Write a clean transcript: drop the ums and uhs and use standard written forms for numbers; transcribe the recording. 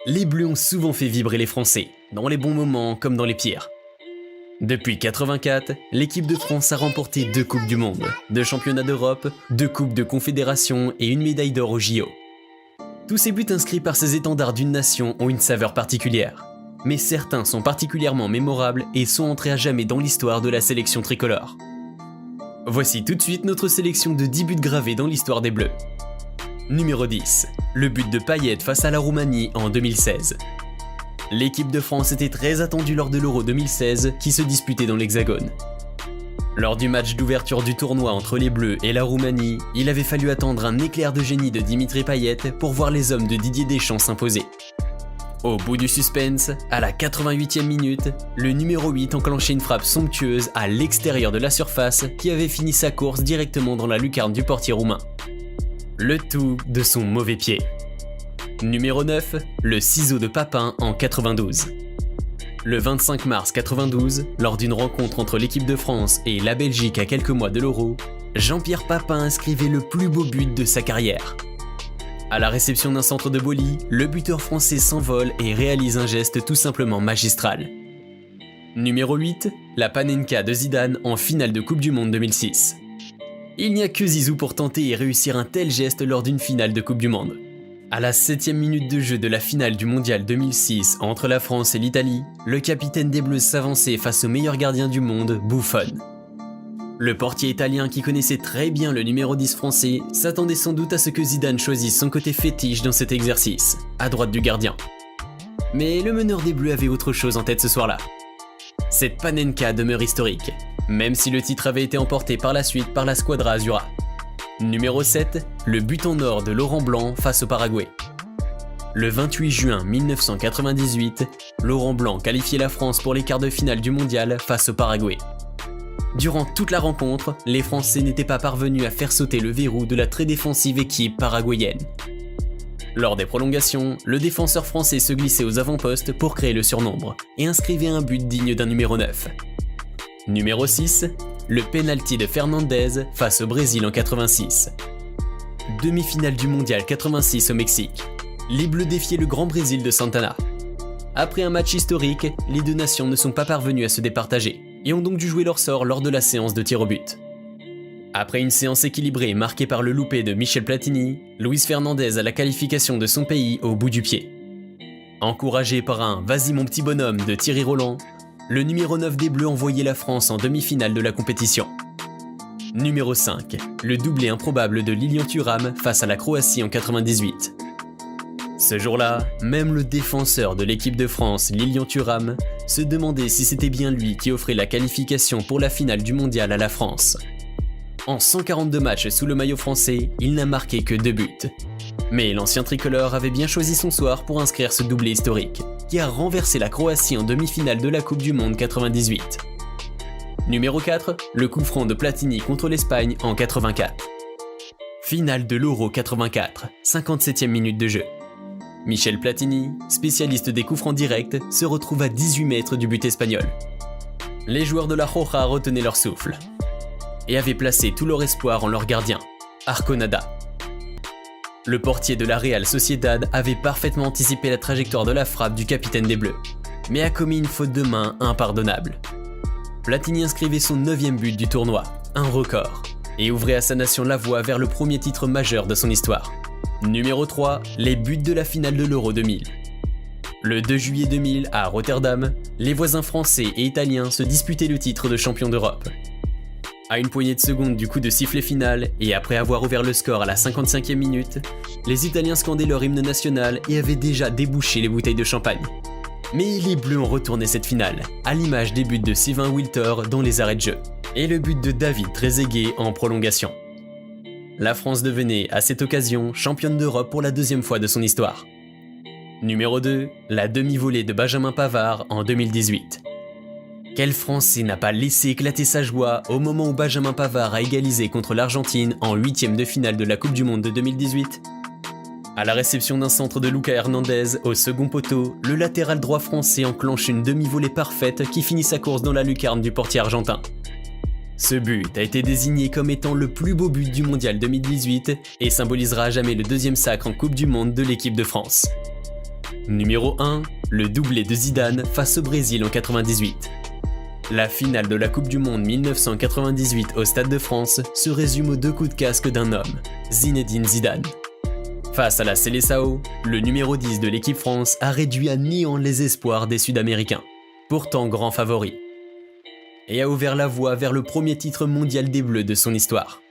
les Bleus ont souvent fait vibrer les Français, dans les bons moments comme dans les pires. Depuis 84, l'équipe de France a remporté 2 Coupes du Monde, 2 Championnats d'Europe, 2 Coupes de Confédération et une médaille d'or au JO. Tous ces buts inscrits par ces étendards d'une nation ont une saveur particulière, mais certains sont particulièrement mémorables et sont entrés à jamais dans l'histoire de la sélection tricolore. Voici tout de suite notre sélection de 10 buts gravés dans l'histoire des Bleus. Numéro 10, le but de Payet face à la Roumanie en 2016. L'équipe de France était très attendue lors de l'Euro 2016 qui se disputait dans l'Hexagone. Lors du match d'ouverture du tournoi entre les Bleus et la Roumanie, il avait fallu attendre un éclair de génie de Dimitri Payet pour voir les hommes de Didier Deschamps s'imposer. Au bout du suspense, à la 88e minute, le numéro 8 enclenchait une frappe somptueuse à l'extérieur de la surface qui avait fini sa course directement dans la lucarne du portier roumain. Le tout de son mauvais pied. Numéro 9, le ciseau de Papin en 92. Le 25 mars 92, lors d'une rencontre entre l'équipe de France et la Belgique à quelques mois de l'Euro, Jean-Pierre Papin inscrivait le plus beau but de sa carrière. À la réception d'un centre de Boli, le buteur français s'envole et réalise un geste tout simplement magistral. Numéro 8, la Panenka de Zidane en finale de Coupe du Monde 2006. Il n'y a que Zizou pour tenter et réussir un tel geste lors d'une finale de Coupe du Monde. À la 7e minute de jeu de la finale du Mondial 2006 entre la France et l'Italie, le capitaine des Bleus s'avançait face au meilleur gardien du monde, Buffon. Le portier italien qui connaissait très bien le numéro 10 français s'attendait sans doute à ce que Zidane choisisse son côté fétiche dans cet exercice, à droite du gardien. Mais le meneur des Bleus avait autre chose en tête ce soir-là. Cette Panenka demeure historique, même si le titre avait été emporté par la suite par la Squadra Azzurra. Numéro 7, le but en or de Laurent Blanc face au Paraguay. Le 28 juin 1998, Laurent Blanc qualifiait la France pour les quarts de finale du mondial face au Paraguay. Durant toute la rencontre, les Français n'étaient pas parvenus à faire sauter le verrou de la très défensive équipe paraguayenne. Lors des prolongations, le défenseur français se glissait aux avant-postes pour créer le surnombre et inscrivait un but digne d'un numéro 9. Numéro 6, le penalty de Fernandez face au Brésil en 86. Demi-finale du mondial 86 au Mexique. Les Bleus défiaient le grand Brésil de Santana. Après un match historique, les deux nations ne sont pas parvenues à se départager et ont donc dû jouer leur sort lors de la séance de tir au but. Après une séance équilibrée marquée par le loupé de Michel Platini, Luis Fernandez a la qualification de son pays au bout du pied. Encouragé par un « Vas-y mon petit bonhomme » de Thierry Roland, le numéro 9 des Bleus envoyait la France en demi-finale de la compétition. Numéro 5, le doublé improbable de Lilian Thuram face à la Croatie en 98. Ce jour-là, même le défenseur de l'équipe de France, Lilian Thuram, se demandait si c'était bien lui qui offrait la qualification pour la finale du mondial à la France. En 142 matchs sous le maillot français, il n'a marqué que 2 buts. Mais l'ancien tricolore avait bien choisi son soir pour inscrire ce doublé historique, qui a renversé la Croatie en demi-finale de la Coupe du Monde 98. Numéro 4, le coup franc de Platini contre l'Espagne en 84. Finale de l'Euro 84, 57e minute de jeu. Michel Platini, spécialiste des coups francs directs, se retrouve à 18 mètres du but espagnol. Les joueurs de la Roja retenaient leur souffle et avaient placé tout leur espoir en leur gardien, Arconada. Le portier de la Real Sociedad avait parfaitement anticipé la trajectoire de la frappe du capitaine des Bleus, mais a commis une faute de main impardonnable. Platini inscrivait son 9e but du tournoi, un record, et ouvrait à sa nation la voie vers le premier titre majeur de son histoire. Numéro 3, les buts de la finale de l'Euro 2000. Le 2 juillet 2000, à Rotterdam, les voisins français et italiens se disputaient le titre de champion d'Europe. À une poignée de secondes du coup de sifflet final, et après avoir ouvert le score à la 55e minute, les Italiens scandaient leur hymne national et avaient déjà débouché les bouteilles de champagne. Mais les Bleus ont retourné cette finale, à l'image des buts de Sylvain Wilter dans les arrêts de jeu, et le but de David Trezeguet en prolongation. La France devenait, à cette occasion, championne d'Europe pour la 2e fois de son histoire. Numéro 2, la demi-volée de Benjamin Pavard en 2018. Quel Français n'a pas laissé éclater sa joie au moment où Benjamin Pavard a égalisé contre l'Argentine en 8e de finale de la Coupe du Monde de 2018 ? À la réception d'un centre de Lucas Hernandez au second poteau, le latéral droit français enclenche une demi-volée parfaite qui finit sa course dans la lucarne du portier argentin. Ce but a été désigné comme étant le plus beau but du mondial 2018 et symbolisera à jamais le 2e sacre en Coupe du Monde de l'équipe de France. Numéro 1, le doublé de Zidane face au Brésil en 98. La finale de la Coupe du Monde 1998 au Stade de France se résume aux 2 coups de casque d'un homme, Zinedine Zidane. Face à la Seleção, le numéro 10 de l'équipe France a réduit à néant les espoirs des Sud-Américains, pourtant grands favoris, et a ouvert la voie vers le premier titre mondial des Bleus de son histoire.